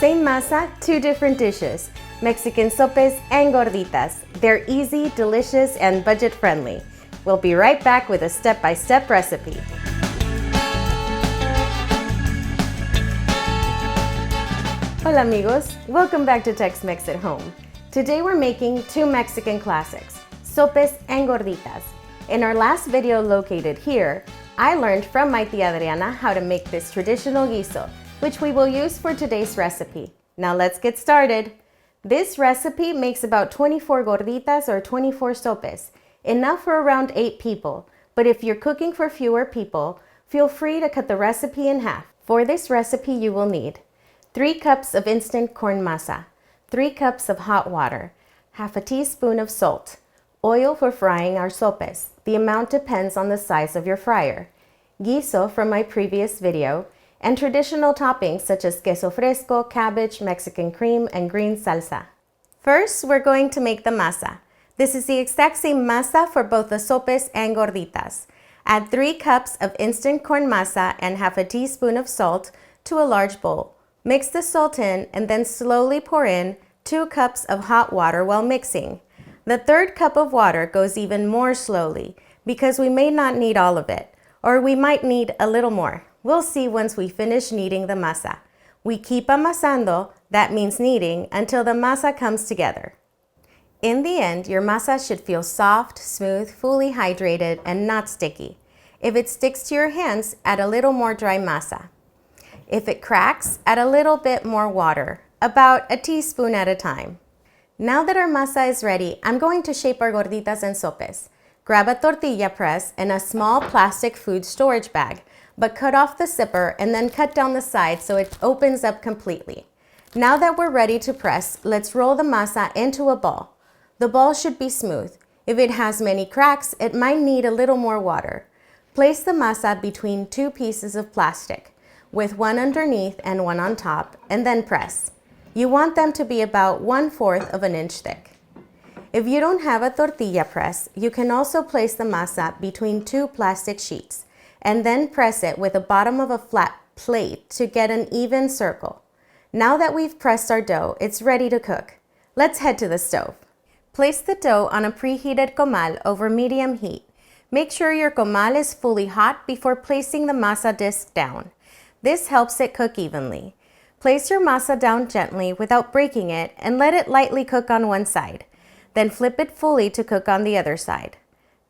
Same masa, two different dishes. Mexican sopes and gorditas. They're easy, delicious, and budget-friendly. We'll be right back with a step-by-step recipe. Hola amigos, welcome back to Tex-Mex at Home. Today we're making two Mexican classics, sopes and gorditas. In our last video located here, I learned from my tia Adriana how to make this traditional guiso, which we will use for today's recipe. Now let's get started. This recipe makes about 24 gorditas or 24 sopes, enough for around 8 people. But if you're cooking for fewer people, feel free to cut the recipe in half. For this recipe you will need 3 cups of instant corn masa, 3 cups of hot water, half a teaspoon of salt, oil for frying our sopes. The amount depends on the size of your fryer, guiso from my previous video, and traditional toppings such as queso fresco, cabbage, Mexican cream, and green salsa. First, we're going to make the masa. This is the exact same masa for both the sopes and gorditas. Add 3 cups of instant corn masa and half a teaspoon of salt to a large bowl. Mix the salt in and then slowly pour in 2 cups of hot water while mixing. The 3rd cup of water goes even more slowly because we may not need all of it, or we might need a little more. We'll see once we finish kneading the masa. We keep amasando, that means kneading, until the masa comes together. In the end, your masa should feel soft, smooth, fully hydrated, and not sticky. If it sticks to your hands, add a little more dry masa. If it cracks, add a little bit more water, about a teaspoon at a time. Now that our masa is ready, I'm going to shape our gorditas and sopes. Grab a tortilla press and a small plastic food storage bag, but cut off the zipper and then cut down the side so it opens up completely. Now that we're ready to press, let's roll the masa into a ball. The ball should be smooth. If it has many cracks, it might need a little more water. Place the masa between 2 pieces of plastic, with one underneath and one on top, and then press. You want them to be about 1/4 of an inch thick. If you don't have a tortilla press, you can also place the masa between 2 plastic sheets, and then press it with the bottom of a flat plate to get an even circle. Now that we've pressed our dough, it's ready to cook. Let's head to the stove. Place the dough on a preheated comal over medium heat. Make sure your comal is fully hot before placing the masa disc down. This helps it cook evenly. Place your masa down gently without breaking it and let it lightly cook on one side. Then flip it fully to cook on the other side.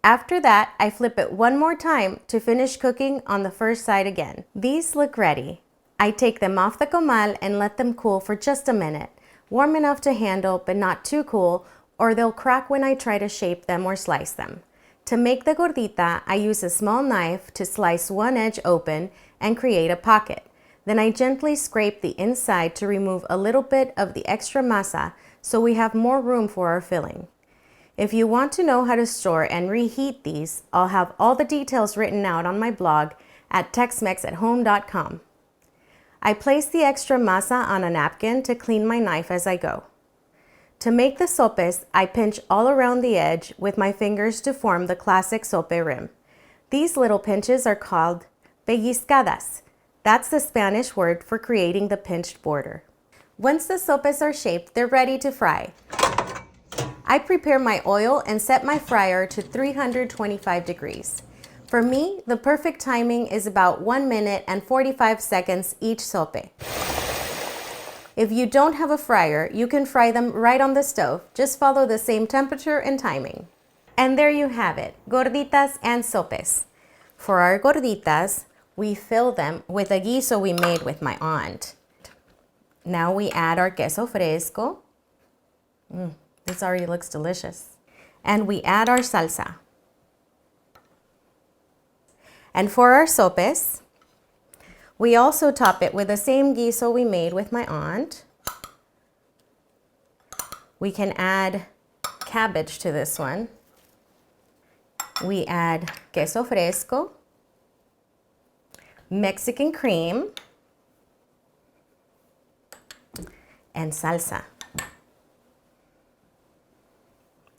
After that, I flip it one more time to finish cooking on the first side again. These look ready. I take them off the comal and let them cool for just a minute, warm enough to handle but not too cool, or they'll crack when I try to shape them or slice them. To make the gordita, I use a small knife to slice one edge open and create a pocket. Then I gently scrape the inside to remove a little bit of the extra masa so we have more room for our filling. If you want to know how to store and reheat these, I'll have all the details written out on my blog at texmexathome.com. I place the extra masa on a napkin to clean my knife as I go. To make the sopes, I pinch all around the edge with my fingers to form the classic sope rim. These little pinches are called pellizcadas. That's the Spanish word for creating the pinched border. Once the sopes are shaped, they're ready to fry. I prepare my oil and set my fryer to 325 degrees. For me, the perfect timing is about 1 minute and 45 seconds each sope. If you don't have a fryer, you can fry them right on the stove. Just follow the same temperature and timing. And there you have it, gorditas and sopes. For our gorditas, we fill them with a guiso we made with my aunt. Now we add our queso fresco. This already looks delicious. And we add our salsa. And for our sopes, we also top it with the same guiso we made with my aunt. We can add cabbage to this one. We add queso fresco, Mexican cream, and salsa.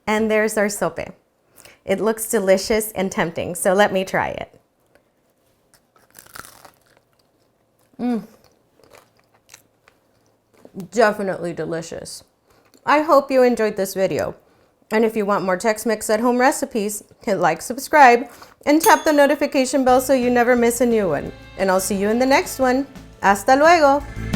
And there's our sope. It looks delicious and tempting, so let me try it. definitely delicious. I hope you enjoyed this video. And if you want more Tex-Mex at home recipes, hit like, subscribe, and tap the notification bell so you never miss a new one. And I'll see you in the next one. Hasta luego!